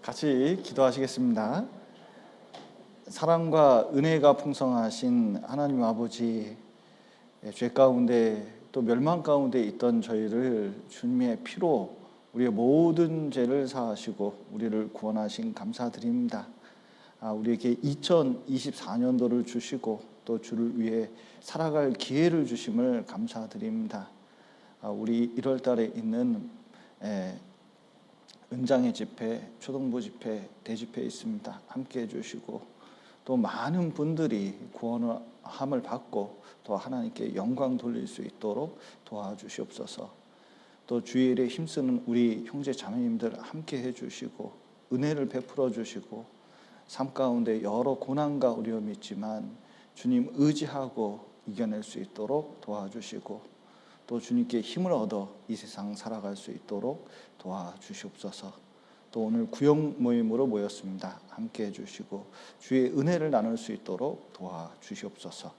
같이 기도하시겠습니다. 사랑과 은혜가 풍성하신 하나님 아버지, 죄 가운데 또 멸망 가운데 있던 저희를 주님의 피로 우리의 모든 죄를 사하시고 우리를 구원하신 감사드립니다. 우리에게 2024년도를 주시고 또 주를 위해 살아갈 기회를 주심을 감사드립니다. 우리 1월 달에 있는 은장의 집회, 초등부 집회, 대집회 있습니다. 함께 해주시고 또 많은 분들이 구원함을 받고 또 하나님께 영광 돌릴 수 있도록 도와주시옵소서. 또 주의 일에 힘쓰는 우리 형제 자매님들 함께 해주시고 은혜를 베풀어 주시고 삶 가운데 여러 고난과 어려움이 있지만 주님 의지하고 이겨낼 수 있도록 도와주시고 또 주님께 힘을 얻어 이 세상 살아갈 수 있도록 도와주시옵소서. 또 오늘 구역 모임으로 모였습니다. 함께 해주시고 주의 은혜를 나눌 수 있도록 도와주시옵소서.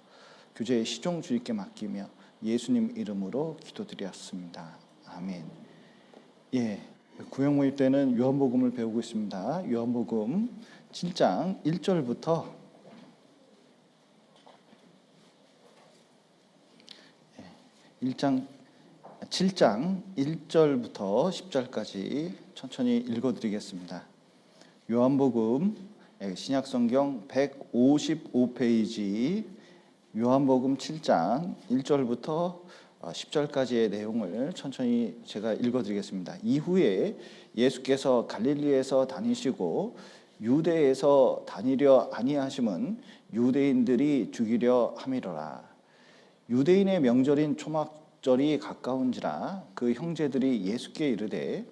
교제의 시종 주님께 맡기며 예수님 이름으로 기도드렸습니다. 아멘. 구역 모임 때는 요한복음을 배우고 있습니다. 요한복음 7장 1절부터 7장 1절부터 10절까지 천천히 읽어드리겠습니다. 요한복음 신약성경 155페이지 요한복음 7장 1절부터 10절까지의 내용을 천천히 제가 읽어드리겠습니다. 이후에 예수께서 갈릴리에서 다니시고 유대에서 다니려 아니하심은 유대인들이 죽이려 함이로라. 유대인의 명절인 초막절이 가까운지라 그 형제들이 예수께 이르되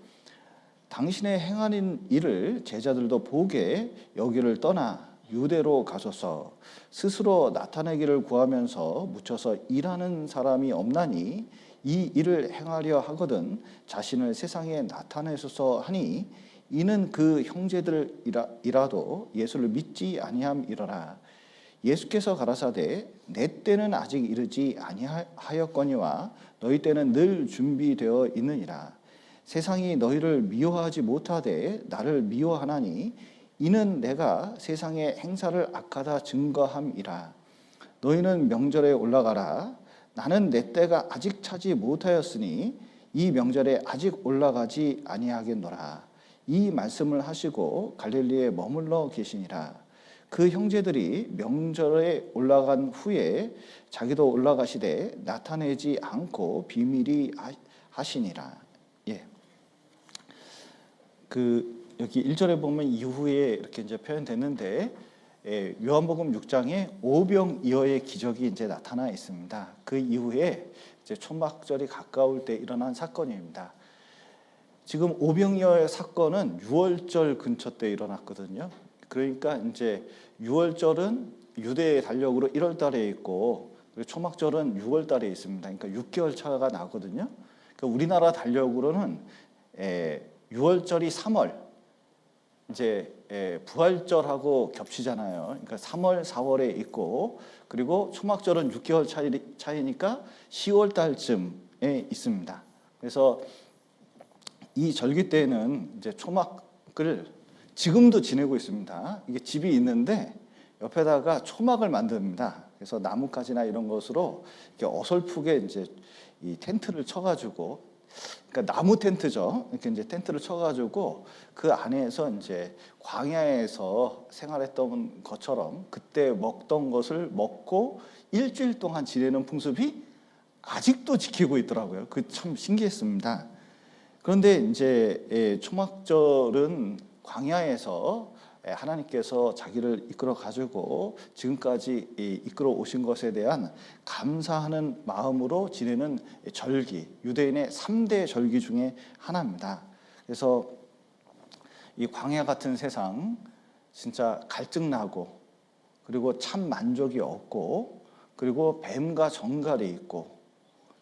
당신의 행하는 일을 제자들도 보게 여기를 떠나 유대로 가소서. 스스로 나타내기를 구하면서 묻혀서 일하는 사람이 없나니 이 일을 행하려 하거든 자신을 세상에 나타내소서 하니 이는 그 형제들이라도 예수를 믿지 아니함이러라. 예수께서 가라사대 내 때는 아직 이르지 아니하였거니와 너희 때는 늘 준비되어 있느니라. 세상이 너희를 미워하지 못하되 나를 미워하나니 이는 내가 세상의 행사를 악하다 증거함이라. 너희는 명절에 올라가라. 나는 내 때가 아직 차지 못하였으니 이 명절에 아직 올라가지 아니하겠노라. 이 말씀을 하시고 갈릴리에 머물러 계시니라. 그 형제들이 명절에 올라간 후에 자기도 올라가시되 나타내지 않고 비밀이 하시니라. 여기 1절에 보면 이후에 이렇게 이제 표현됐는데 요한복음 6장에 오병이어의 기적이 이제 나타나 있습니다. 그 이후에 이제 초막절이 가까울 때 일어난 사건입니다. 지금 오병이어의 사건은 6월절 근처 때 일어났거든요. 그러니까 이제 6월절은 유대의 달력으로 1월 달에 있고 초막절은 6월 달에 있습니다. 그러니까 6개월 차가 나거든요. 그러니까 우리나라 달력으로는 6월절이 3월, 이제 부활절하고 겹치잖아요. 그러니까 3월, 4월에 있고 그리고 초막절은 6개월 차이니까 10월 달쯤에 있습니다. 그래서 이 절기 때는 이제 초막을 지금도 지내고 있습니다. 이게 집이 있는데 옆에다가 초막을 만듭니다. 그래서 나뭇가지나 이런 것으로 이렇게 어설프게 이제 이 텐트를 쳐가지고, 그러니까 나무 텐트죠. 이렇게 이제 텐트를 쳐가지고 그 안에서 이제 광야에서 생활했던 것처럼 그때 먹던 것을 먹고 일주일 동안 지내는 풍습이 아직도 지키고 있더라고요. 그 참 신기했습니다. 그런데 이제 초막절은 광야에서 하나님께서 자기를 이끌어 가지고 지금까지 이끌어 오신 것에 대한 감사하는 마음으로 지내는 절기, 유대인의 3대 절기 중에 하나입니다. 그래서 이 광야 같은 세상 진짜 갈증나고 그리고 참 만족이 없고 그리고 뱀과 정갈이 있고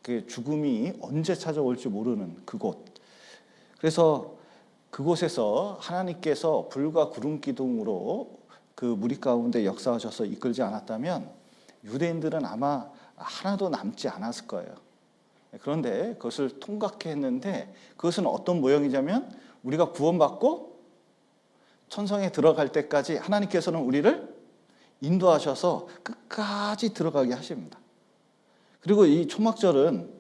그 죽음이 언제 찾아올지 모르는 그곳. 그래서 그곳에서 하나님께서 불과 구름 기둥으로 그 무리 가운데 역사하셔서 이끌지 않았다면 유대인들은 아마 하나도 남지 않았을 거예요. 그런데 그것을 통각해 했는데 그것은 어떤 모형이냐면 우리가 구원받고 천성에 들어갈 때까지 하나님께서는 우리를 인도하셔서 끝까지 들어가게 하십니다. 그리고 이 초막절은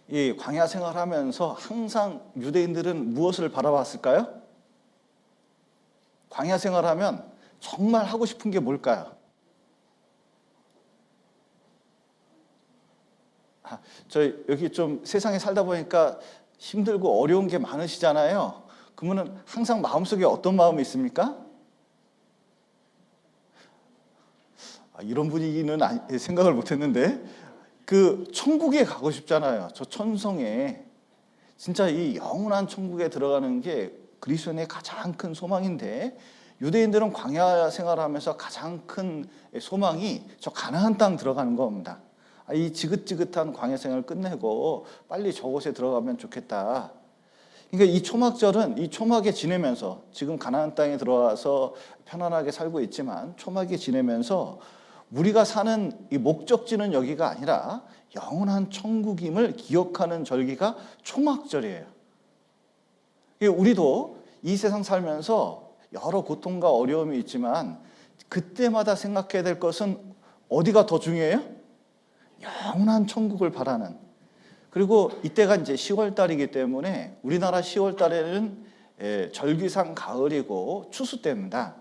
이 광야 생활하면서 항상 유대인들은 무엇을 바라봤을까요? 광야 생활하면 정말 하고 싶은 게 뭘까요? 저희 여기 좀 세상에 살다 보니까 힘들고 어려운 게 많으시잖아요. 그러면 항상 마음속에 어떤 마음이 있습니까? 이런 분위기는 생각을 못했는데 그 천국에 가고 싶잖아요. 저 천성에 진짜 이 영원한 천국에 들어가는 게 그리스도인의 가장 큰 소망인데 유대인들은 광야 생활하면서 가장 큰 소망이 저 가나안 땅 들어가는 겁니다. 이 지긋지긋한 광야 생활을 끝내고 빨리 저곳에 들어가면 좋겠다. 그러니까 이 초막절은 이 초막에 지내면서 지금 가나안 땅에 들어와서 편안하게 살고 있지만 초막에 지내면서 우리가 사는 이 목적지는 여기가 아니라 영원한 천국임을 기억하는 절기가 초막절이에요. 우리도 이 세상 살면서 여러 고통과 어려움이 있지만 그때마다 생각해야 될 것은 어디가 더 중요해요? 영원한 천국을 바라는. 그리고 이때가 이제 10월 달이기 때문에 우리나라 10월 달에는 절기상 가을이고 추수 때입니다.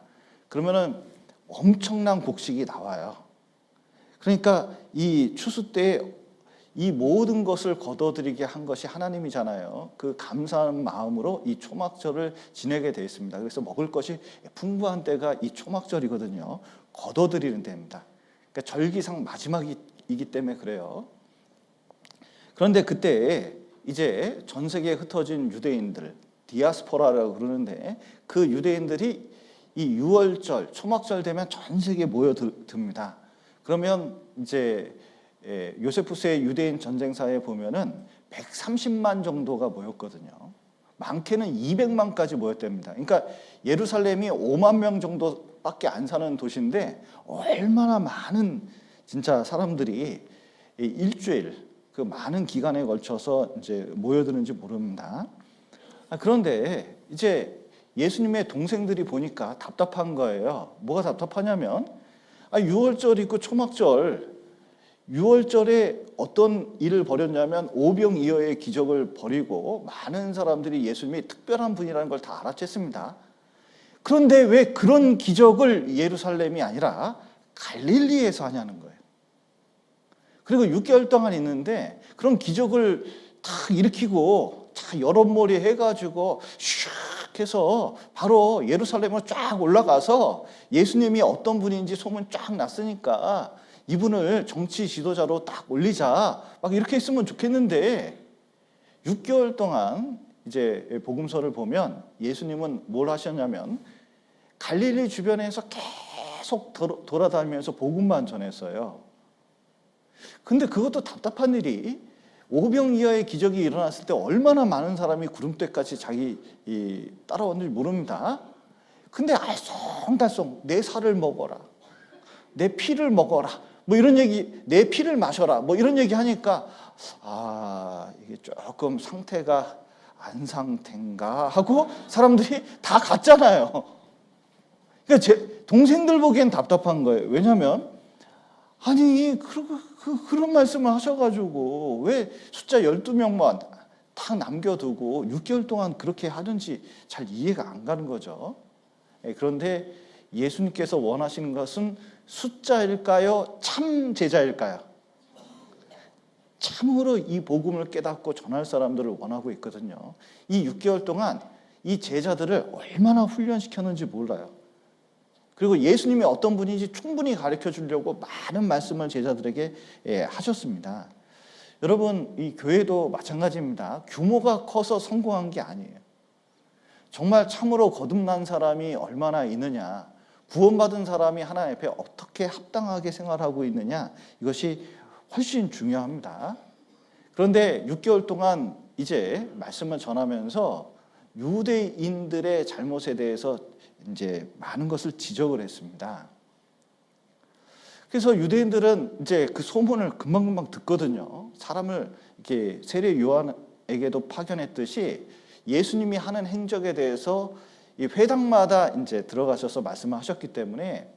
그러면은 엄청난 곡식이 나와요. 그러니까 이 추수 때 이 모든 것을 거둬들이게 한 것이 하나님이잖아요. 그 감사한 마음으로 이 초막절을 지내게 되어 있습니다. 그래서 먹을 것이 풍부한 때가 이 초막절이거든요. 거둬들이는 때입니다. 그러니까 절기상 마지막이기 때문에 그래요. 그런데 그때 이제 전 세계에 흩어진 유대인들, 디아스포라라고 그러는데 그 유대인들이 이 유월절, 초막절 되면 전 세계에 모여듭니다. 그러면 이제 요세푸스의 유대인 전쟁사에 보면은 130만 정도가 모였거든요. 많게는 200만까지 모였답니다. 그러니까 예루살렘이 5만 명 정도밖에 안 사는 도시인데 얼마나 많은 진짜 사람들이 일주일 그 많은 기간에 걸쳐서 이제 모여드는지 모릅니다. 그런데 이제 예수님의 동생들이 보니까 답답한 거예요. 뭐가 답답하냐면 6월절 있고 초막절 6월절에 어떤 일을 벌였냐면 오병이어의 기적을 벌이고 많은 사람들이 예수님이 특별한 분이라는 걸 다 알아챘습니다. 그런데 왜 그런 기적을 예루살렘이 아니라 갈릴리에서 하냐는 거예요. 그리고 6개월 동안 있는데 그런 기적을 다 일으키고 다 여럿머리 해가지고 슉 해서 바로 예루살렘으로 쫙 올라가서 예수님이 어떤 분인지 소문 쫙 났으니까 이분을 정치 지도자로 딱 올리자 막 이렇게 했으면 좋겠는데 6개월 동안 이제 복음서를 보면 예수님은 뭘 하셨냐면 갈릴리 주변에서 계속 돌아다니면서 복음만 전했어요. 근데 그것도 답답한 일이 오병이어의 기적이 일어났을 때 얼마나 많은 사람이 구름대까지 자기 따라왔는지 모릅니다. 근데 알쏭달쏭 내 살을 먹어라, 내 피를 먹어라, 뭐 이런 얘기, 내 피를 마셔라, 뭐 이런 얘기 하니까 이게 조금 상태가 안 상태인가 하고 사람들이 다 갔잖아요. 그러니까 제 동생들 보기엔 답답한 거예요. 왜냐하면 그런 말씀을 하셔가지고 왜 숫자 12명만 딱 남겨두고 6개월 동안 그렇게 하는지 잘 이해가 안 가는 거죠. 그런데 예수님께서 원하시는 것은 숫자일까요? 참 제자일까요? 참으로 이 복음을 깨닫고 전할 사람들을 원하고 있거든요. 이 6개월 동안 이 제자들을 얼마나 훈련시켰는지 몰라요. 그리고 예수님이 어떤 분인지 충분히 가르쳐 주려고 많은 말씀을 제자들에게 하셨습니다. 여러분, 이 교회도 마찬가지입니다. 규모가 커서 성공한 게 아니에요. 정말 참으로 거듭난 사람이 얼마나 있느냐, 구원받은 사람이 하나님 앞에 어떻게 합당하게 생활하고 있느냐, 이것이 훨씬 중요합니다. 그런데 6개월 동안 이제 말씀을 전하면서 유대인들의 잘못에 대해서 이제 많은 것을 지적을 했습니다. 그래서 유대인들은 이제 그 소문을 금방금방 듣거든요. 사람을 이렇게 세례 요한에게도 파견했듯이 예수님이 하는 행적에 대해서 이 회당마다 이제 들어가셔서 말씀을 하셨기 때문에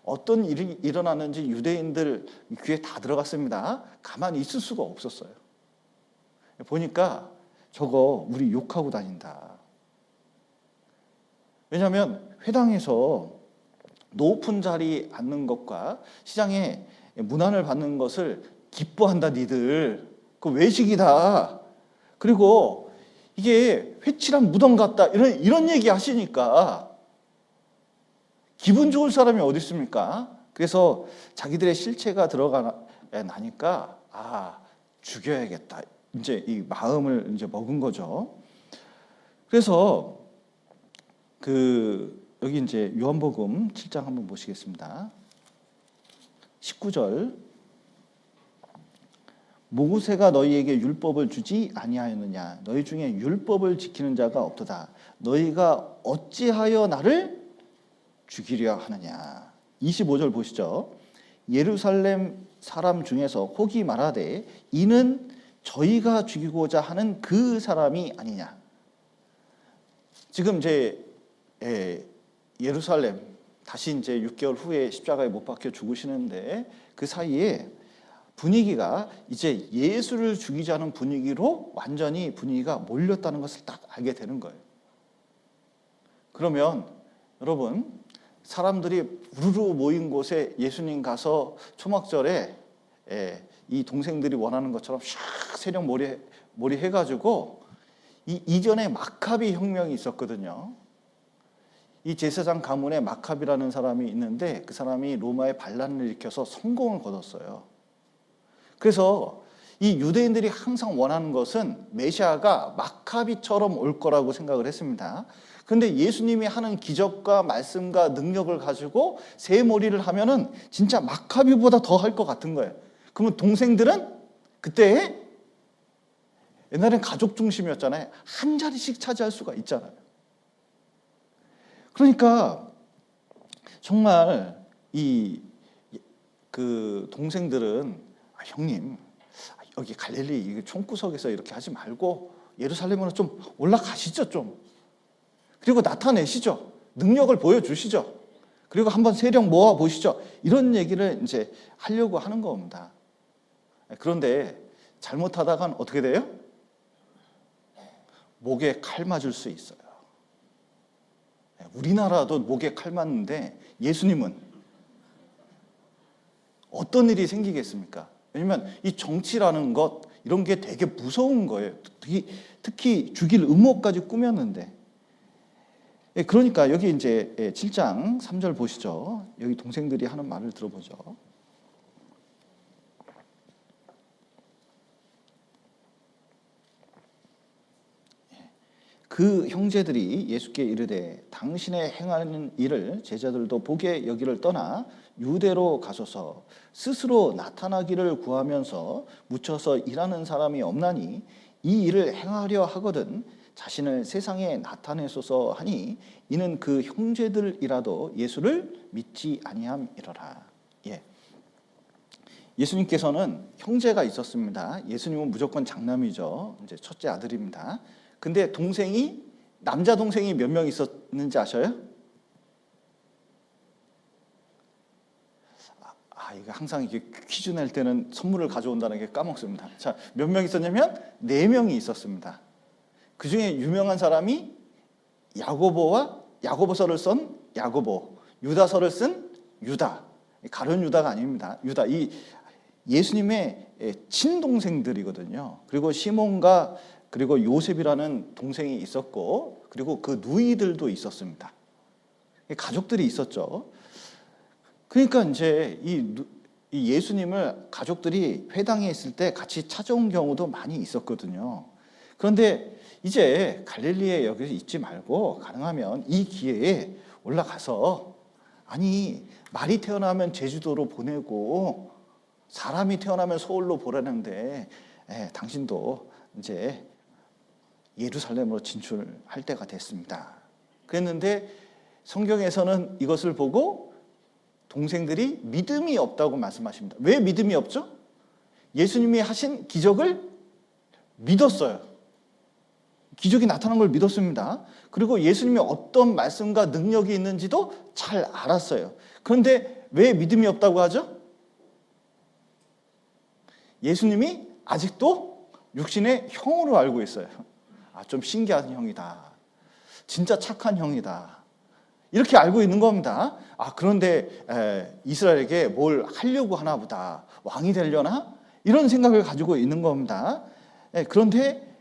어떤 일이 일어나는지 유대인들 귀에 다 들어갔습니다. 가만히 있을 수가 없었어요. 보니까 저거 우리 욕하고 다닌다. 왜냐하면 회당에서 높은 자리에 앉는 것과 시장에 문안을 받는 것을 기뻐한다 니들. 그 외식이다. 그리고 이게 회칠한 무덤 같다. 이런 얘기 하시니까 기분 좋을 사람이 어디 있습니까? 그래서 자기들의 실체가 나니까 죽여야겠다. 이제 이 마음을 이제 먹은 거죠. 그래서 여기 이제 요한복음 7장 한번 보시겠습니다. 19절. 모세가 너희에게 율법을 주지 아니하였느냐? 너희 중에 율법을 지키는 자가 없도다. 너희가 어찌하여 나를 죽이려 하느냐? 25절 보시죠. 예루살렘 사람 중에서 혹이 말하되 이는 저희가 죽이고자 하는 그 사람이 아니냐? 지금 이제 예루살렘 다시 이제 6개월 후에 십자가에 못 박혀 죽으시는데 그 사이에 분위기가 이제 예수를 죽이자는 분위기로 완전히 분위기가 몰렸다는 것을 딱 알게 되는 거예요. 그러면 여러분 사람들이 우르르 모인 곳에 예수님 가서 초막절에 이 동생들이 원하는 것처럼 샥 세력 몰이 해가지고 이전에 마카비 혁명이 있었거든요. 이 제사장 가문에 마카비라는 사람이 있는데 그 사람이 로마에 반란을 일으켜서 성공을 거뒀어요. 그래서 이 유대인들이 항상 원하는 것은 메시아가 마카비처럼 올 거라고 생각을 했습니다. 그런데 예수님이 하는 기적과 말씀과 능력을 가지고 새 머리를 하면은 진짜 마카비보다 더 할 것 같은 거예요. 그러면 동생들은 그때 옛날엔 가족 중심이었잖아요. 한 자리씩 차지할 수가 있잖아요. 그러니까 정말 그 동생들은 형님 여기 갈릴리 총구석에서 이렇게 하지 말고 예루살렘으로 좀 올라가시죠 좀. 그리고 나타내시죠. 능력을 보여주시죠. 그리고 한번 세력 모아 보시죠. 이런 얘기를 이제 하려고 하는 겁니다. 그런데 잘못하다간 어떻게 돼요? 목에 칼 맞을 수 있어요. 우리나라도 목에 칼 맞는데 예수님은 어떤 일이 생기겠습니까? 왜냐하면 이 정치라는 것 이런 게 되게 무서운 거예요. 특히 죽일 음모까지 꾸몄는데. 그러니까 여기 이제 7장 3절 보시죠. 여기 동생들이 하는 말을 들어보죠. 그 형제들이 예수께 이르되 당신의 행하는 일을 제자들도 보게 여기를 떠나 유대로 가소서. 스스로 나타나기를 구하면서 묻혀서 일하는 사람이 없나니 이 일을 행하려 하거든 자신을 세상에 나타내소서 하니 이는 그 형제들이라도 예수를 믿지 아니함이러라. 예수님께서는 형제가 있었습니다. 예수님은 무조건 장남이죠. 이제 첫째 아들입니다. 근데 남자 동생이 몇 명 있었는지 아셔요? 이거 항상 이게 퀴즈 낼 때는 선물을 가져온다는 게 까먹습니다. 자, 몇 명 있었냐면 4명이 있었습니다. 그 중에 유명한 사람이 야고보서를 쓴 야고보, 유다서를 쓴 유다. 가룟 유다가 아닙니다. 유다. 이 예수님의 친동생들이거든요. 그리고 시몬과 그리고 요셉이라는 동생이 있었고, 그리고 그 누이들도 있었습니다. 가족들이 있었죠. 그러니까 이제 이 예수님을 가족들이 회당에 있을 때 같이 찾아온 경우도 많이 있었거든요. 그런데 이제 갈릴리에 여기서 있지 말고 가능하면 이 기회에 올라가서 말이 태어나면 제주도로 보내고 사람이 태어나면 서울로 보내는데 당신도 이제 예루살렘으로 진출할 때가 됐습니다. 그랬는데 성경에서는 이것을 보고 동생들이 믿음이 없다고 말씀하십니다. 왜 믿음이 없죠? 예수님이 하신 기적을 믿었어요. 기적이 나타난 걸 믿었습니다. 그리고 예수님이 어떤 말씀과 능력이 있는지도 잘 알았어요. 그런데 왜 믿음이 없다고 하죠? 예수님이 아직도 육신의 형으로 알고 있어요. 좀 신기한 형이다. 진짜 착한 형이다. 이렇게 알고 있는 겁니다. 그런데 이스라엘에게 뭘 하려고 하나 보다. 왕이 되려나? 이런 생각을 가지고 있는 겁니다. 그런데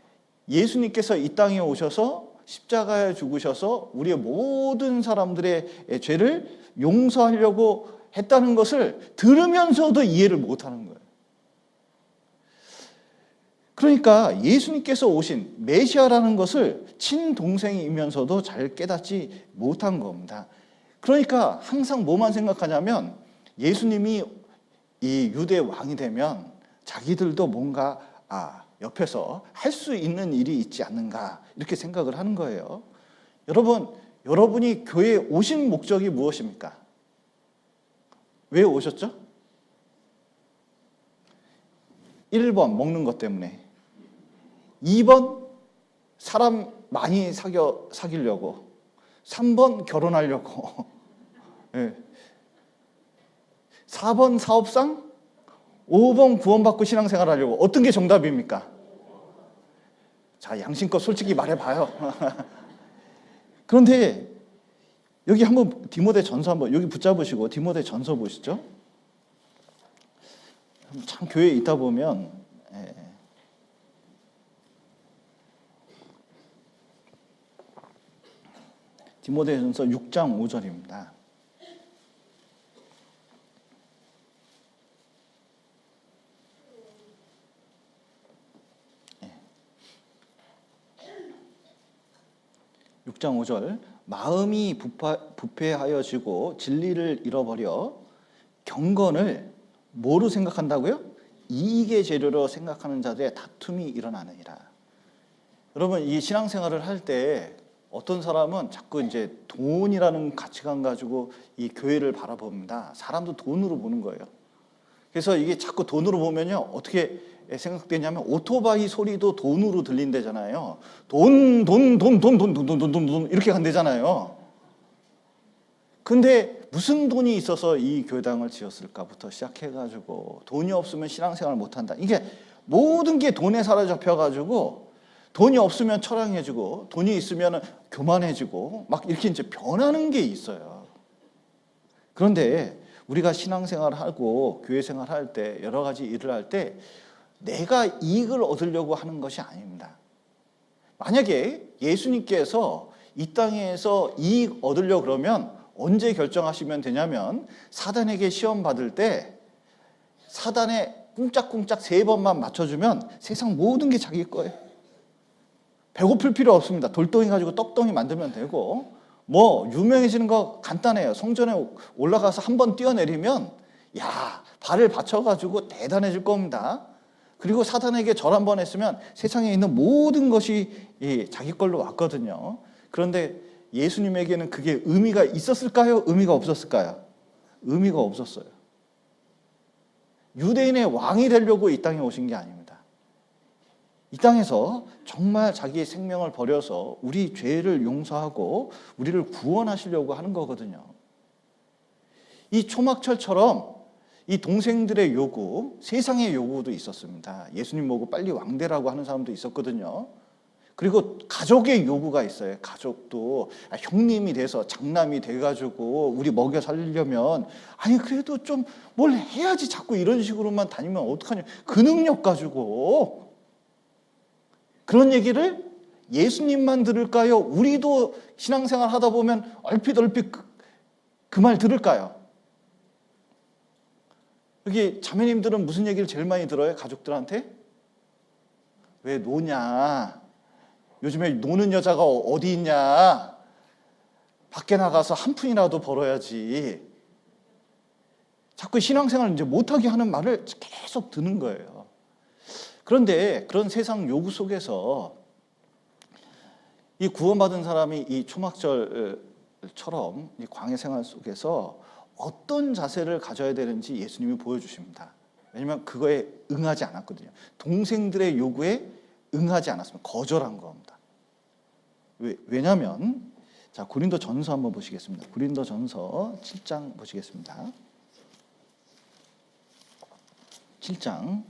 예수님께서 이 땅에 오셔서 십자가에 죽으셔서 우리의 모든 사람들의 죄를 용서하려고 했다는 것을 들으면서도 이해를 못하는 거예요. 그러니까 예수님께서 오신 메시아라는 것을 친동생이면서도 잘 깨닫지 못한 겁니다. 그러니까 항상 뭐만 생각하냐면 예수님이 이 유대 왕이 되면 자기들도 뭔가 옆에서 할 수 있는 일이 있지 않는가 이렇게 생각을 하는 거예요. 여러분이 교회에 오신 목적이 무엇입니까? 왜 오셨죠? 1번 먹는 것 때문에, 2번 사람 많이 사귀려고, 3번 결혼하려고, 4번 사업상, 5번 구원받고 신앙생활 하려고. 어떤 게 정답입니까? 자, 양심껏 솔직히 말해봐요. 그런데 여기 한번 디모데 전서 한번 여기 붙잡으시고 디모데 전서 보시죠. 참 교회에 있다 보면 디모데 전서 6장 5절입니다. 예. 6장 5절 마음이 부패하여지고 진리를 잃어버려 경건을 뭐로 생각한다고요? 이익의 재료로 생각하는 자들의 다툼이 일어나느니라. 여러분, 이 신앙생활을 할 때 어떤 사람은 자꾸 이제 돈이라는 가치관 가지고 이 교회를 바라봅니다. 사람도 돈으로 보는 거예요. 그래서 이게 자꾸 돈으로 보면요, 어떻게 생각되냐면 오토바이 소리도 돈으로 들린대잖아요. 돈 이렇게 간대잖아요. 근데 무슨 돈이 있어서 이 교당을 지었을까부터 시작해가지고 돈이 없으면 신앙생활을 못한다. 이게 모든 게 돈에 사로잡혀가지고 돈이 없으면 처량해지고 돈이 있으면 교만해지고 막 이렇게 이제 변하는 게 있어요. 그런데 우리가 신앙생활을 하고 교회생활을 할 때 여러 가지 일을 할 때 내가 이익을 얻으려고 하는 것이 아닙니다. 만약에 예수님께서 이 땅에서 이익 얻으려고 그러면 언제 결정하시면 되냐면 사단에게 시험 받을 때 사단에 꿍짝꿍짝 3번만 맞춰주면 세상 모든 게 자기 거예요. 배고플 필요 없습니다. 돌덩이 가지고 떡덩이 만들면 되고 뭐 유명해지는 거 간단해요. 성전에 올라가서 한번 뛰어내리면 발을 받쳐가지고 대단해질 겁니다. 그리고 사단에게 절 한번 했으면 세상에 있는 모든 것이 자기 걸로 왔거든요. 그런데 예수님에게는 그게 의미가 있었을까요? 의미가 없었을까요? 의미가 없었어요. 유대인의 왕이 되려고 이 땅에 오신 게 아닙니다. 이 땅에서 정말 자기의 생명을 버려서 우리 죄를 용서하고 우리를 구원하시려고 하는 거거든요. 이 초막철처럼 이 동생들의 요구, 세상의 요구도 있었습니다. 예수님 보고 빨리 왕되라고 하는 사람도 있었거든요. 그리고 가족의 요구가 있어요. 가족도 형님이 돼서 장남이 돼가지고 우리 먹여 살리려면 그래도 좀 뭘 해야지 자꾸 이런 식으로만 다니면 어떡하냐. 그 능력 가지고 그런 얘기를 예수님만 들을까요? 우리도 신앙생활 하다 보면 얼핏 그 말 들을까요? 여기 자매님들은 무슨 얘기를 제일 많이 들어요? 가족들한테? 왜 노냐? 요즘에 노는 여자가 어디 있냐? 밖에 나가서 한 푼이라도 벌어야지. 자꾸 신앙생활을 이제 못하게 하는 말을 계속 듣는 거예요. 그런데 그런 세상 요구 속에서 이 구원받은 사람이 이 초막절처럼 이 광야 생활 속에서 어떤 자세를 가져야 되는지 예수님이 보여주십니다. 왜냐하면 그거에 응하지 않았거든요. 동생들의 요구에 응하지 않았으면 거절한 겁니다. 왜냐하면 자, 고린도전서 한번 보시겠습니다. 고린도전서 7장 보시겠습니다. 7장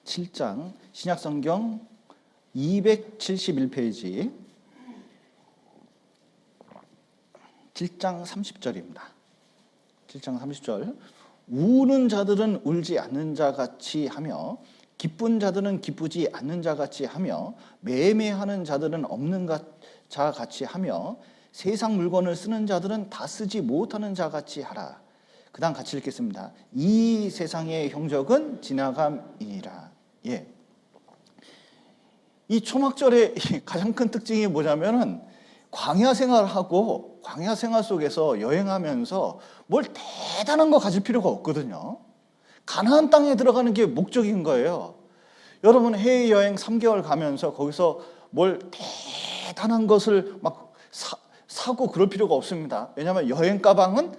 7장 신약성경 271페이지 7장 30절입니다. 7장 30절 우는 자들은 울지 않는 자 같이 하며 기쁜 자들은 기쁘지 않는 자 같이 하며 매매하는 자들은 없는 자 같이 하며 세상 물건을 쓰는 자들은 다 쓰지 못하는 자 같이 하라. 그 다음 같이 읽겠습니다. 이 세상의 형적은 지나감이니라. 예. 이 초막절의 가장 큰 특징이 뭐냐면은 광야 생활하고 광야 생활 속에서 여행하면서 뭘 대단한 거 가질 필요가 없거든요. 가나안 땅에 들어가는 게 목적인 거예요. 여러분 해외여행 3개월 가면서 거기서 뭘 대단한 것을 막 사고 그럴 필요가 없습니다. 왜냐하면 여행 가방은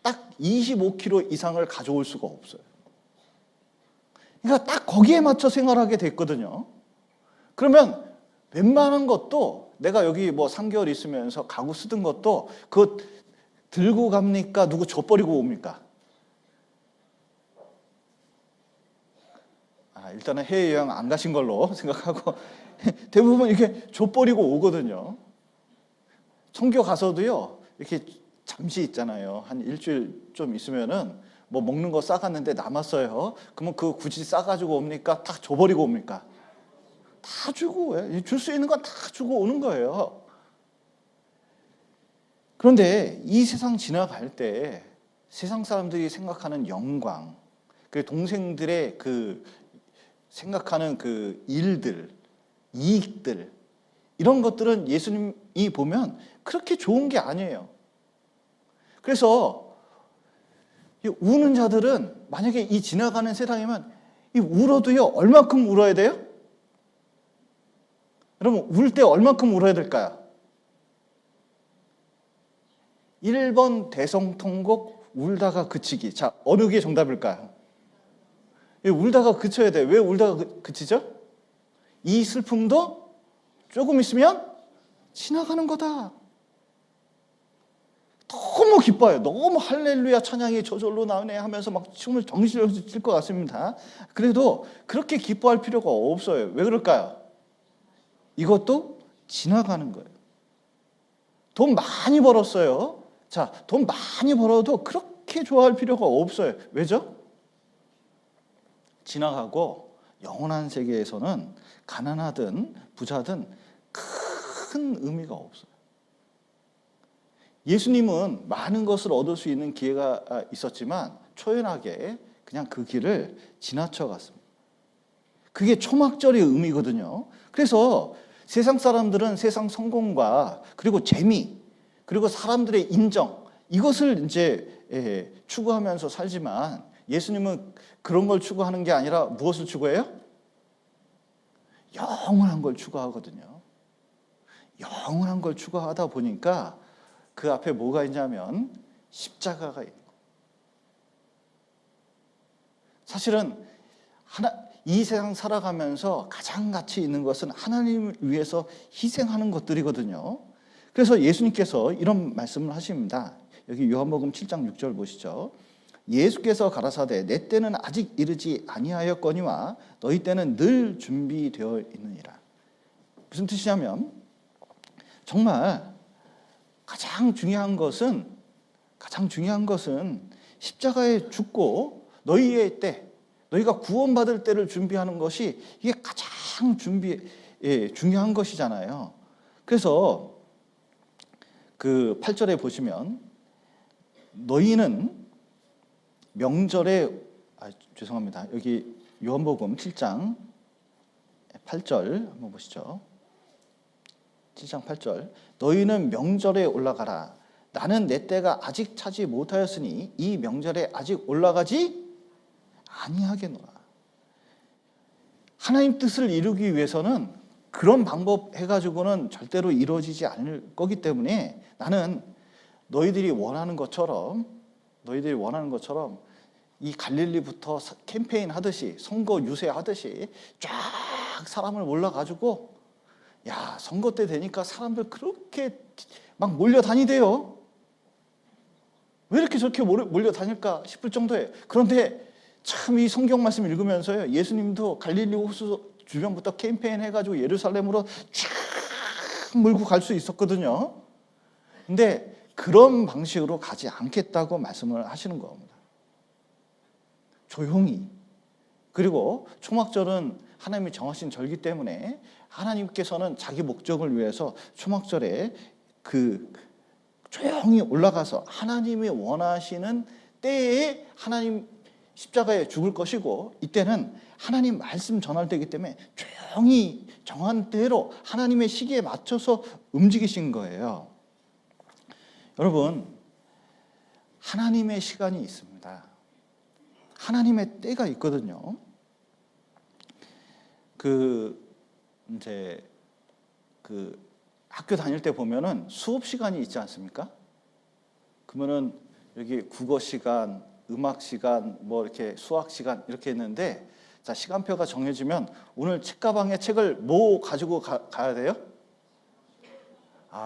딱 25kg 이상을 가져올 수가 없어요. 그러니까 딱 거기에 맞춰 생활하게 됐거든요. 그러면 웬만한 것도 내가 여기 뭐 3개월 있으면서 가구 쓰던 것도 그거 들고 갑니까? 누구 줘버리고 옵니까? 일단은 해외여행 안 가신 걸로 생각하고 대부분 이렇게 줘버리고 오거든요. 청교 가서도요 이렇게 잠시 있잖아요. 한 일주일 좀 있으면은 뭐 먹는 거 싸갔는데 남았어요. 그러면 그거 굳이 싸가지고 옵니까? 다 줘버리고 옵니까? 다 주고 줄 수 있는 건 다 주고 오는 거예요. 그런데 이 세상 지나갈 때 세상 사람들이 생각하는 영광, 그 동생들의 그 생각하는 그 일들, 이익들 이런 것들은 예수님이 보면 그렇게 좋은 게 아니에요. 그래서 우는 자들은 만약에 이 지나가는 세상이면 이 울어도요 얼만큼 울어야 돼요? 여러분 울 때 얼만큼 울어야 될까요? 1번 대성통곡 울다가 그치기. 자, 어느 게 정답일까요? 울다가 그쳐야 돼. 왜 울다가 그치죠? 이 슬픔도 조금 있으면 지나가는 거다. 너무 기뻐요. 너무 할렐루야 찬양이 저절로 나오네 하면서 막 춤을 정신을 칠 것 같습니다. 그래도 그렇게 기뻐할 필요가 없어요. 왜 그럴까요? 이것도 지나가는 거예요. 돈 많이 벌었어요. 자, 돈 많이 벌어도 그렇게 좋아할 필요가 없어요. 왜죠? 지나가고 영원한 세계에서는 가난하든 부자든 큰 의미가 없어요. 예수님은 많은 것을 얻을 수 있는 기회가 있었지만 초연하게 그냥 그 길을 지나쳐 갔습니다. 그게 초막절의 의미거든요. 그래서 세상 사람들은 세상 성공과 그리고 재미 그리고 사람들의 인정 이것을 이제 추구하면서 살지만 예수님은 그런 걸 추구하는 게 아니라 무엇을 추구해요? 영원한 걸 추구하거든요. 영원한 걸 추구하다 보니까 그 앞에 뭐가 있냐면 십자가가 있는 거예요. 사실은 이 세상 살아가면서 가장 가치 있는 것은 하나님을 위해서 희생하는 것들이거든요. 그래서 예수님께서 이런 말씀을 하십니다. 여기 요한복음 7장 6절 보시죠. 예수께서 가라사대 내 때는 아직 이르지 아니하였거니와 너희 때는 늘 준비되어 있느니라. 무슨 뜻이냐면 정말 가장 중요한 것은 십자가에 죽고 너희의 때 너희가 구원받을 때를 준비하는 것이 이게 가장 중요한 것이잖아요. 그래서 그 8절에 보시면 너희는 명절에 죄송합니다. 여기 요한복음 7장 8절 한번 보시죠. 7장 8절 너희는 명절에 올라가라. 나는 내 때가 아직 차지 못하였으니 이 명절에 아직 올라가지 아니하겠노라. 하나님 뜻을 이루기 위해서는 그런 방법 해가지고는 절대로 이루어지지 않을 거기 때문에 나는 너희들이 원하는 것처럼 이 갈릴리부터 캠페인 하듯이 선거 유세하듯이 쫙 사람을 몰라가지고 야 선거 때 되니까 사람들 그렇게 막 몰려다니대요. 왜 이렇게 저렇게 몰려다닐까 싶을 정도예요. 그런데 참 이 성경 말씀 읽으면서요, 예수님도 갈릴리 호수 주변부터 캠페인 해가지고 예루살렘으로 쫙 몰고 갈 수 있었거든요. 근데 그런 방식으로 가지 않겠다고 말씀을 하시는 겁니다. 조용히. 그리고 초막절은 하나님이 정하신 절기 때문에 하나님께서는 자기 목적을 위해서 초막절에 조용히 올라가서 하나님이 원하시는 때에 하나님 십자가에 죽을 것이고, 이때는 하나님 말씀 전할 때이기 때문에 조용히 정한 때로 하나님의 시기에 맞춰서 움직이신 거예요. 여러분, 하나님의 시간이 있습니다. 하나님의 때가 있거든요. 학교 다닐 때 보면은 수업 시간이 있지 않습니까? 그러면은 여기 국어 시간, 음악 시간, 뭐 이렇게 수학 시간 이렇게 있는데, 자, 시간표가 정해지면 오늘 책가방에 책을 뭐 가지고 가야 돼요?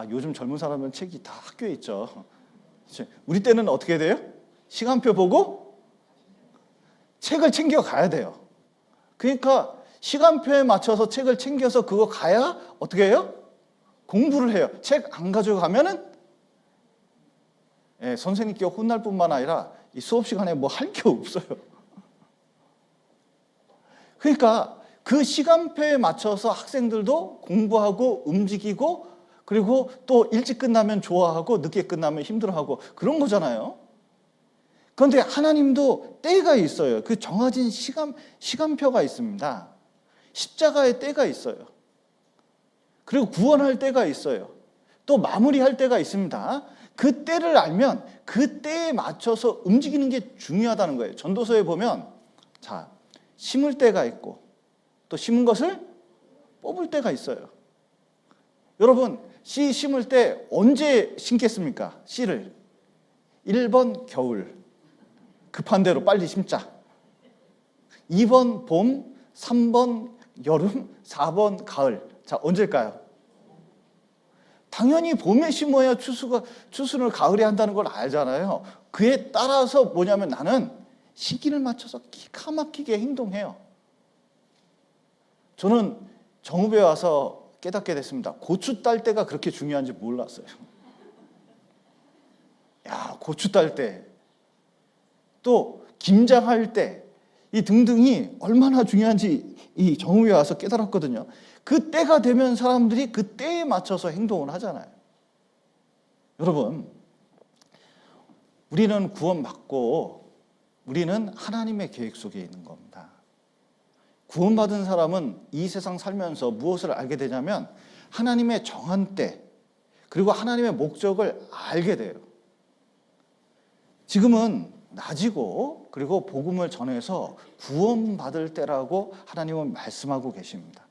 요즘 젊은 사람은 책이 다 학교에 있죠. 우리 때는 어떻게 돼요? 시간표 보고 책을 챙겨 가야 돼요. 그러니까 시간표에 맞춰서 책을 챙겨서 그거 가야 어떻게 해요? 공부를 해요. 책 안 가지고 가면은 선생님께 혼날 뿐만 아니라 이 수업 시간에 뭐 할 게 없어요. 그러니까 그 시간표에 맞춰서 학생들도 공부하고 움직이고, 그리고 또 일찍 끝나면 좋아하고 늦게 끝나면 힘들어하고 그런 거잖아요. 그런데 하나님도 때가 있어요. 그 정해진 시간표가 있습니다. 십자가의 때가 있어요. 그리고 구원할 때가 있어요. 또 마무리할 때가 있습니다. 그 때를 알면 그 때에 맞춰서 움직이는 게 중요하다는 거예요. 전도서에 보면 자, 심을 때가 있고 또 심은 것을 뽑을 때가 있어요. 여러분, 씨 심을 때 언제 심겠습니까? 씨를 1번 겨울, 급한 대로 빨리 심자. 2번 봄, 3번 여름, 4번 가을. 자, 언제일까요? 당연히 봄에 심어야 추수를 가을에 한다는 걸 알잖아요. 그에 따라서 뭐냐면 나는 시기를 맞춰서 기가 막히게 행동해요. 저는 정읍에 와서 깨닫게 됐습니다. 고추 딸 때가 그렇게 중요한지 몰랐어요. 야, 고추 딸 때, 또 김장할 때, 이 등등이 얼마나 중요한지 이 정읍에 와서 깨달았거든요. 그 때가 되면 사람들이 그 때에 맞춰서 행동을 하잖아요. 여러분, 우리는 구원받고 우리는 하나님의 계획 속에 있는 겁니다. 구원받은 사람은 이 세상 살면서 무엇을 알게 되냐면 하나님의 정한 때, 그리고 하나님의 목적을 알게 돼요. 지금은 낮이고 그리고 복음을 전해서 구원받을 때라고 하나님은 말씀하고 계십니다.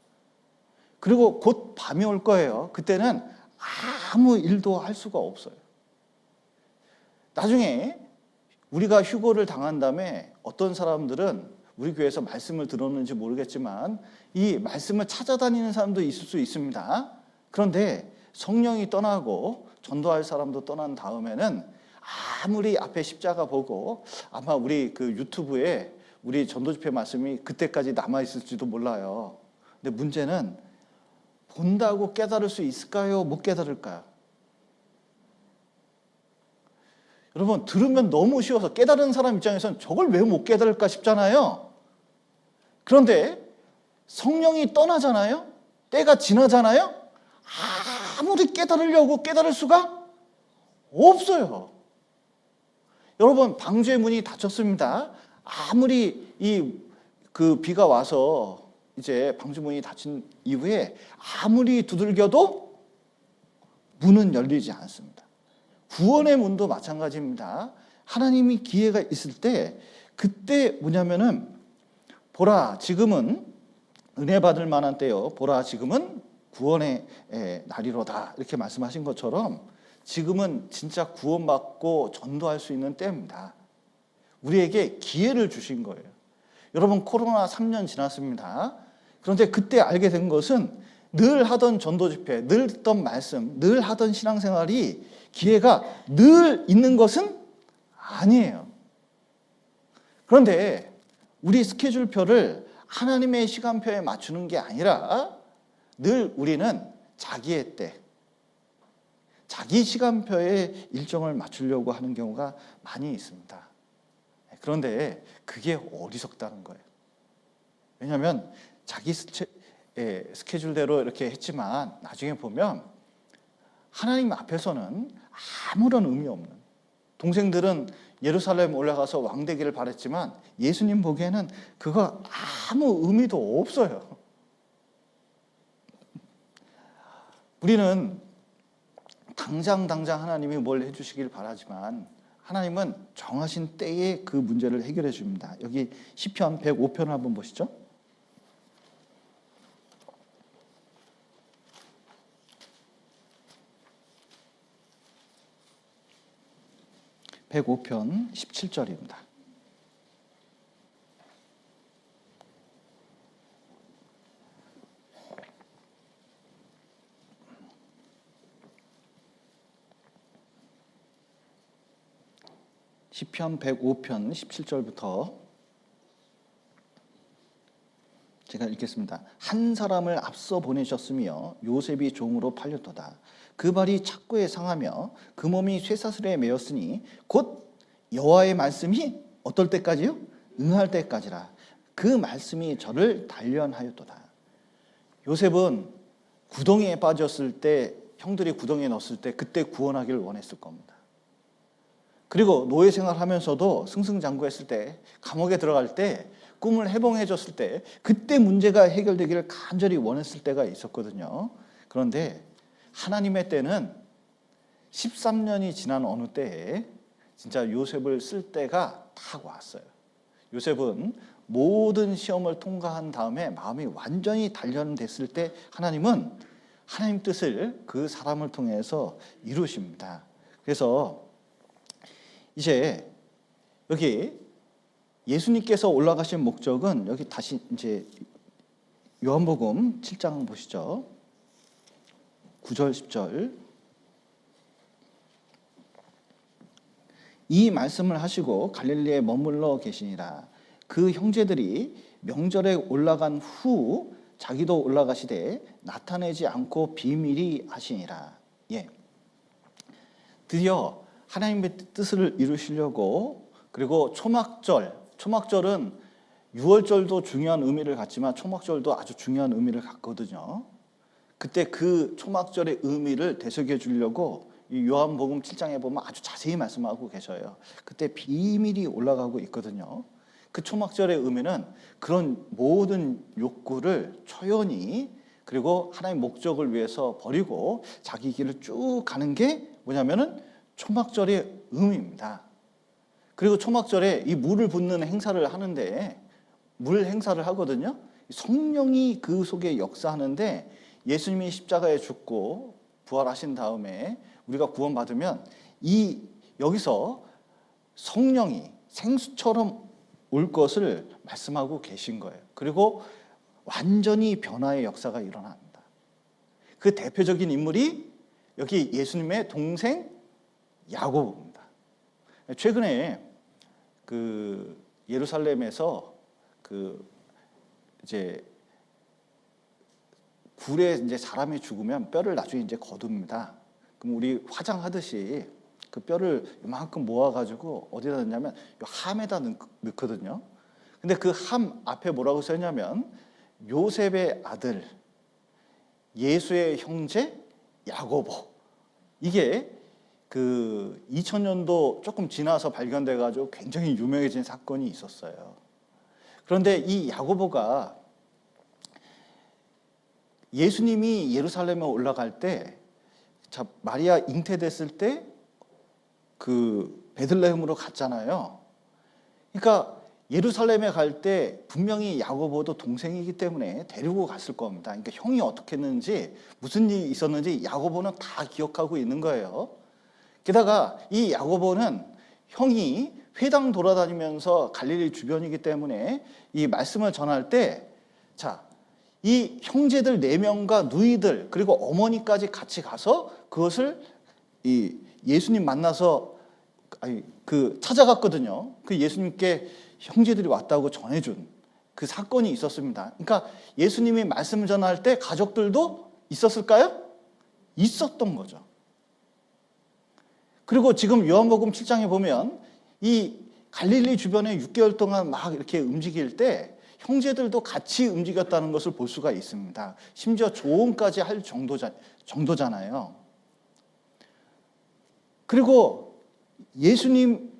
그리고 곧 밤이 올 거예요. 그때는 아무 일도 할 수가 없어요. 나중에 우리가 휴고를 당한 다음에 어떤 사람들은 우리 교회에서 말씀을 들었는지 모르겠지만 이 말씀을 찾아다니는 사람도 있을 수 있습니다. 그런데 성령이 떠나고 전도할 사람도 떠난 다음에는 아무리 앞에 십자가 보고 아마 우리 그 유튜브에 우리 전도집회 말씀이 그때까지 남아있을지도 몰라요. 근데 문제는 본다고 깨달을 수 있을까요? 못 깨달을까요? 여러분, 들으면 너무 쉬워서 깨달은 사람 입장에서는 저걸 왜 못 깨달을까 싶잖아요. 그런데 성령이 떠나잖아요. 때가 지나잖아요. 아무리 깨달으려고 깨달을 수가 없어요. 여러분, 방주의 문이 닫혔습니다. 아무리 비가 와서 이제 방주 문이 닫힌 이후에 아무리 두들겨도 문은 열리지 않습니다. 구원의 문도 마찬가지입니다. 하나님이 기회가 있을 때 그때 뭐냐면은 보라, 지금은 은혜 받을 만한 때요. 보라, 지금은 구원의 날이로다. 이렇게 말씀하신 것처럼 지금은 진짜 구원받고 전도할 수 있는 때입니다. 우리에게 기회를 주신 거예요. 여러분, 코로나 3년 지났습니다. 그런데 그때 알게 된 것은 늘 하던 전도 집회, 늘 듣던 말씀, 늘 하던 신앙생활이 기회가 늘 있는 것은 아니에요. 그런데 우리 스케줄표를 하나님의 시간표에 맞추는 게 아니라 늘 우리는 자기의 때, 자기 시간표에 일정을 맞추려고 하는 경우가 많이 있습니다. 그런데 그게 어리석다는 거예요. 왜냐하면 자기 스케줄대로 이렇게 했지만 나중에 보면 하나님 앞에서는 아무런 의미 없는, 동생들은 예루살렘 올라가서 왕 되기를 바랬지만 예수님 보기에는 그거 아무 의미도 없어요. 우리는 당장 하나님이 뭘 해주시길 바라지만 하나님은 정하신 때에 그 문제를 해결해 줍니다. 여기 시편 105편을 한번 보시죠. (105편) 17절입니다. 시편 105편 17절부터 제가 읽겠습니다. 한 사람을 앞서 보내셨으며 요셉이 종으로 팔렸도다. 그 발이 착고에 상하며 그 몸이 쇠사슬에 매였으니 곧 여호와의 말씀이 어떨 때까지요? 응할 때까지라. 그 말씀이 저를 단련하였도다. 요셉은 구덩이에 빠졌을 때, 형들이 구덩이에 넣었을 때 그때 구원하기를 원했을 겁니다. 그리고 노예 생활하면서도 승승장구했을 때, 감옥에 들어갈 때, 꿈을 해봉해줬을 때 그때 문제가 해결되기를 간절히 원했을 때가 있었거든요. 그런데 하나님의 때는 13년이 지난 어느 때에 진짜 요셉을 쓸 때가 딱 왔어요. 요셉은 모든 시험을 통과한 다음에 마음이 완전히 단련됐을 때 하나님은 하나님 뜻을 그 사람을 통해서 이루십니다. 그래서 이제 여기 예수님께서 올라가신 목적은, 여기 다시 이제 요한복음 7장 보시죠. 9절 10절. 이 말씀을 하시고 갈릴리에 머물러 계시니라. 그 형제들이 명절에 올라간 후 자기도 올라가시되 나타내지 않고 비밀히 하시니라. 예. 드디어 하나님의 뜻을 이루시려고, 그리고 초막절은 유월절도 중요한 의미를 갖지만 초막절도 아주 중요한 의미를 갖거든요. 그때 그 초막절의 의미를 되새겨 주려고 이 요한복음 7장에 보면 아주 자세히 말씀하고 계셔요. 그때 비밀이 올라가고 있거든요. 그 초막절의 의미는 그런 모든 욕구를 초연히, 그리고 하나님의 목적을 위해서 버리고 자기 길을 쭉 가는 게 뭐냐면은 초막절의 의미입니다. 그리고 초막절에 이 물을 붓는 행사를 하는데, 물 행사를 하거든요. 성령이 그 속에 역사하는데, 예수님이 십자가에 죽고 부활하신 다음에 우리가 구원받으면 여기서 성령이 생수처럼 올 것을 말씀하고 계신 거예요. 그리고 완전히 변화의 역사가 일어납니다. 그 대표적인 인물이 여기 예수님의 동생 야고보입니다. 최근에 그 예루살렘에서 이제 굴에 이제 사람이 죽으면 뼈를 나중에 이제 거둡니다. 그럼 우리 화장하듯이 그 뼈를 이만큼 모아가지고 어디다 넣냐면 함에다 넣거든요. 근데 그 함 앞에 뭐라고 써있냐면 요셉의 아들, 예수의 형제 야고보. 이게 그 2000년도 조금 지나서 발견돼가지고 굉장히 유명해진 사건이 있었어요. 그런데 이 야고보가 예수님이 예루살렘에 올라갈 때, 마리아 잉태됐을 때 그 베들레헴으로 갔잖아요. 그러니까 예루살렘에 갈 때 분명히 야고보도 동생이기 때문에 데리고 갔을 겁니다. 그러니까 형이 어떻게 했는지, 무슨 일이 있었는지 야고보는 다 기억하고 있는 거예요. 게다가 이 야고보는 형이 회당 돌아다니면서 갈릴리 주변이기 때문에 이 말씀을 전할 때, 자, 이 형제들 4명과 누이들 그리고 어머니까지 같이 가서 그것을 이 예수님 만나서 찾아갔거든요. 그 예수님께 형제들이 왔다고 전해준 그 사건이 있었습니다. 그러니까 예수님이 말씀을 전할 때 가족들도 있었을까요? 있었던 거죠. 그리고 지금 요한복음 7장에 보면 이 갈릴리 주변에 6개월 동안 막 이렇게 움직일 때 형제들도 같이 움직였다는 것을 볼 수가 있습니다. 심지어 조언까지 할 정도잖아요. 그리고 예수님,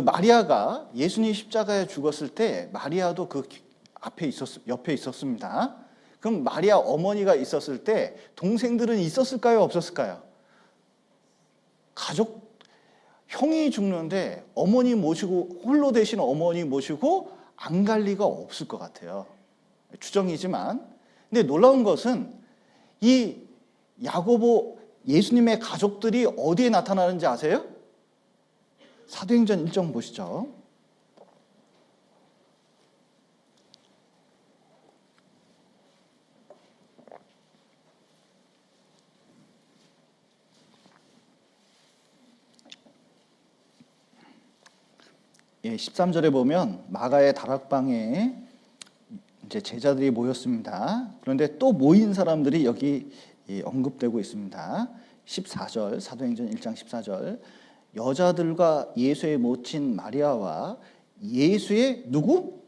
마리아가 예수님 십자가에 죽었을 때 마리아도 그 옆에 있었습니다. 그럼 마리아 어머니가 있었을 때 동생들은 있었을까요? 없었을까요? 형이 죽는데 어머니 모시고, 홀로 대신 어머니 모시고 안 갈 리가 없을 것 같아요. 추정이지만. 근데 놀라운 것은 이 야고보, 예수님의 가족들이 어디에 나타나는지 아세요? 사도행전 1장 보시죠. 예, 13절에 보면 마가의 다락방에 이제 제자들이 모였습니다. 그런데 또 모인 사람들이 여기 언급되고 있습니다. 14절, 사도행전 1장 14절. 여자들과 예수의 모친 마리아와 예수의 누구?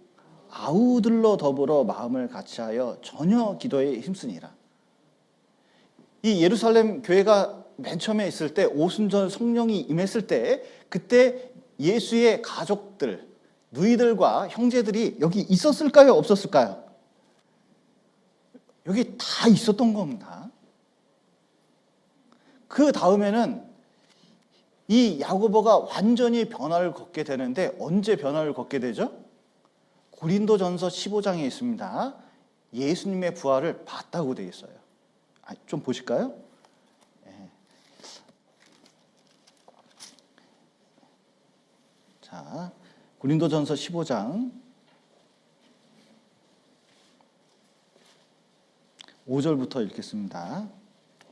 아우들로 더불어 마음을 같이하여 전혀 기도에 힘쓰니라. 이 예루살렘 교회가 맨 처음에 있을 때, 오순절 성령이 임했을 때, 그때 예수의 가족들, 누이들과 형제들이 여기 있었을까요? 없었을까요? 여기 다 있었던 겁니다. 그 다음에는 이 야고보가 완전히 변화를 걷게 되는데, 언제 변화를 걷게 되죠? 고린도전서 15장에 있습니다. 예수님의 부활을 봤다고 되어 있어요. 좀 보실까요? 자, 고린도전서 15장 5절부터 읽겠습니다.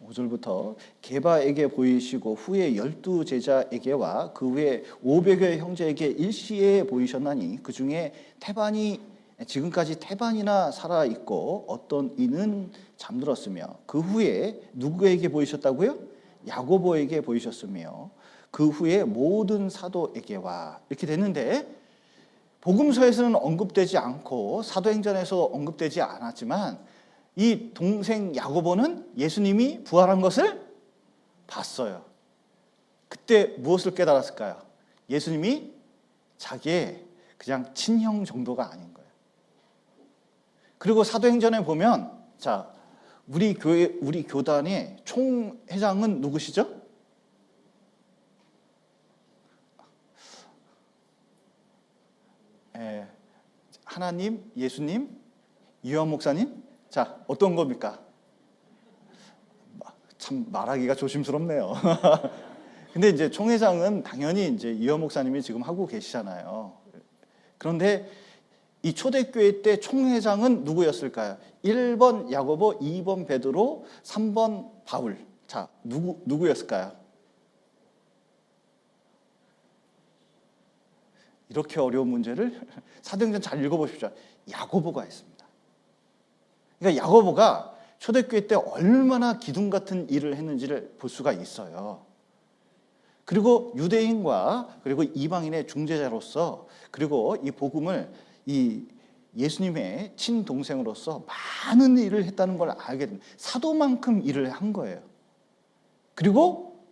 5절부터 게바에게 보이시고 후에 12제자에게와 그 후에 500여 형제에게 일시에 보이셨나니 그 중에 지금까지 태반이나 살아 있고 어떤 이는 잠들었으며 그 후에 누구에게 보이셨다고요? 야고보에게 보이셨으며 그 후에 모든 사도에게와, 이렇게 됐는데, 복음서에서는 언급되지 않고 사도행전에서 언급되지 않았지만 이 동생 야고보는 예수님이 부활한 것을 봤어요. 그때 무엇을 깨달았을까요? 예수님이 자기의 그냥 친형 정도가 아닌 거예요. 그리고 사도행전에 보면, 자, 우리 교단의 총회장은 누구시죠? 하나님, 예수님, 유한 목사님? 자, 어떤 겁니까? 참 말하기가 조심스럽네요. 근데 이제 총회장은 당연히 이제 유한 목사님이 지금 하고 계시잖아요. 그런데 이 초대교회 때 총회장은 누구였을까요? 1번 야고보, 2번 베드로, 3번 바울. 자, 누구였을까요? 이렇게 어려운 문제를 사도행전 잘 읽어보십시오. 야고보가 했습니다. 그러니까 야고보가 초대교회 때 얼마나 기둥 같은 일을 했는지를 볼 수가 있어요. 그리고 유대인과 그리고 이방인의 중재자로서, 그리고 이 복음을 이 예수님의 친동생으로서 많은 일을 했다는 걸 알게 됩니다. 사도만큼 일을 한 거예요. 그리고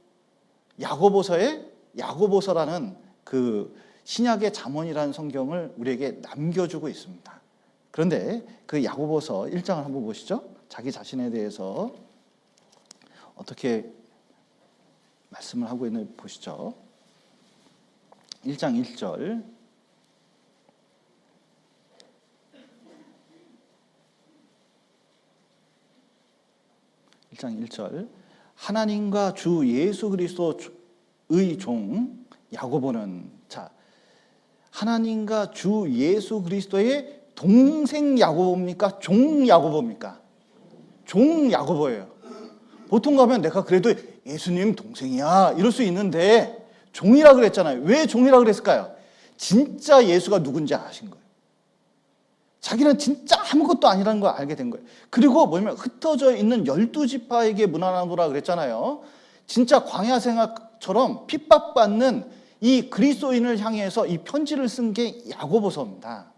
야고보서라는 그 신약의 잠언이라는 성경을 우리에게 남겨주고 있습니다. 그런데 그 야고보서 1장을 한번 보시죠. 자기 자신에 대해서 어떻게 말씀을 하고 있는지 보시죠. 1장 1절. 하나님과 주 예수 그리스도의 종 야고보는, 자, 하나님과 주 예수 그리스도의 동생 야고보입니까? 종 야고보입니까? 종 야고보예요. 보통 가면 내가 그래도 예수님 동생이야 이럴 수 있는데 종이라 그랬잖아요. 왜 종이라 그랬을까요? 진짜 예수가 누군지 아신 거예요. 자기는 진짜 아무것도 아니라는 걸 알게 된 거예요. 그리고 뭐냐면 흩어져 있는 12지파에게 문안하노라 그랬잖아요. 진짜 광야 생활처럼 핍박받는 이 그리스도인을 향해서 이 편지를 쓴 게 야고보서입니다.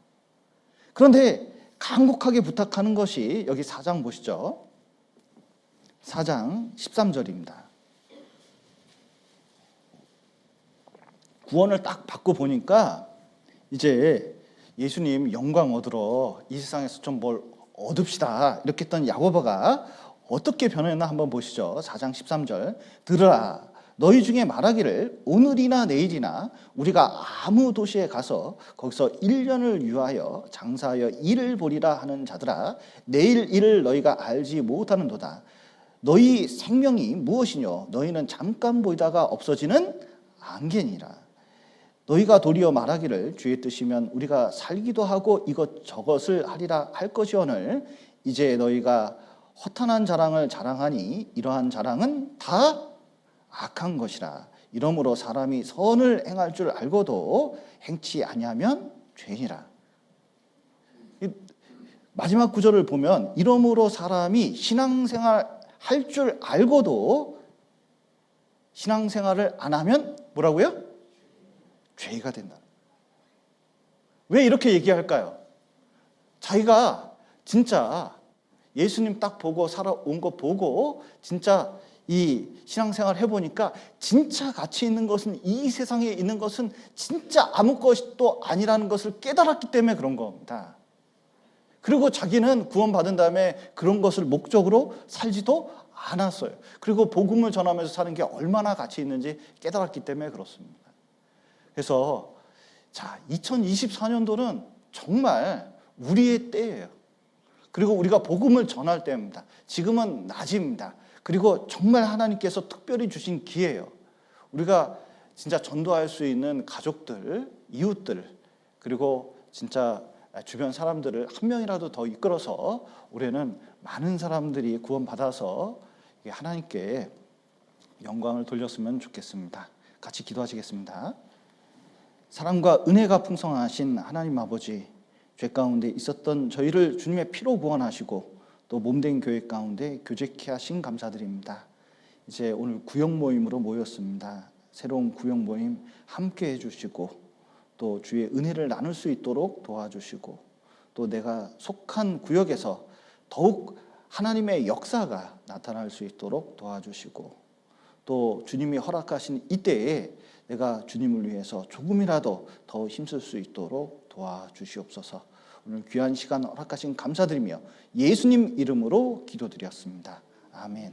그런데 간곡하게 부탁하는 것이 여기 4장 보시죠. 4장 13절입니다. 구원을 딱 받고 보니까 이제 예수님 영광 얻으러 이 세상에서 좀 뭘 얻읍시다 이렇게 했던 야고보가 어떻게 변했나 한번 보시죠. 4장 13절. 들으라, 너희 중에 말하기를 오늘이나 내일이나 우리가 아무 도시에 가서 거기서 1년을 유하여 장사하여 일을 보리라 하는 자들아, 내일 일을 너희가 알지 못하는도다. 너희 생명이 무엇이뇨? 너희는 잠깐 보이다가 없어지는 안개니라. 너희가 도리어 말하기를 주의 뜻이면 우리가 살기도 하고 이것 저것을 하리라 할 것이오늘 이제 너희가 허탄한 자랑을 자랑하니 이러한 자랑은 다 악한 것이라. 이러므로 사람이 선을 행할 줄 알고도 행치 아니하면 죄니라. 마지막 구절을 보면 이러므로 사람이 신앙생활 할 줄 알고도 신앙생활을 안 하면 뭐라고요? 죄가 된다. 왜 이렇게 얘기할까요? 자기가 진짜 예수님 딱 보고 살아온 거 보고 진짜 이 신앙생활 해보니까 진짜 가치 있는 것은 이 세상에 있는 것은 진짜 아무것도 아니라는 것을 깨달았기 때문에 그런 겁니다. 그리고 자기는 구원받은 다음에 그런 것을 목적으로 살지도 않았어요. 그리고 복음을 전하면서 사는 게 얼마나 가치 있는지 깨달았기 때문에 그렇습니다. 그래서 자, 2024년도는 정말 우리의 때예요. 그리고 우리가 복음을 전할 때입니다. 지금은 낮입니다. 그리고 정말 하나님께서 특별히 주신 기회예요. 우리가 진짜 전도할 수 있는 가족들, 이웃들, 그리고 진짜 주변 사람들을 한 명이라도 더 이끌어서 올해는 많은 사람들이 구원받아서 하나님께 영광을 돌렸으면 좋겠습니다. 같이 기도하시겠습니다. 사랑과 은혜가 풍성하신 하나님 아버지, 죄 가운데 있었던 저희를 주님의 피로 구원하시고 또 몸된 교회 가운데 교제케 하신 감사드립니다. 이제 오늘 구역 모임으로 모였습니다. 새로운 구역 모임 함께 해주시고 또 주의 은혜를 나눌 수 있도록 도와주시고 또 내가 속한 구역에서 더욱 하나님의 역사가 나타날 수 있도록 도와주시고 또 주님이 허락하신 이때에 내가 주님을 위해서 조금이라도 더 힘쓸 수 있도록 도와주시옵소서. 오늘 귀한 시간 허락하신 감사드리며 예수님 이름으로 기도드렸습니다. 아멘.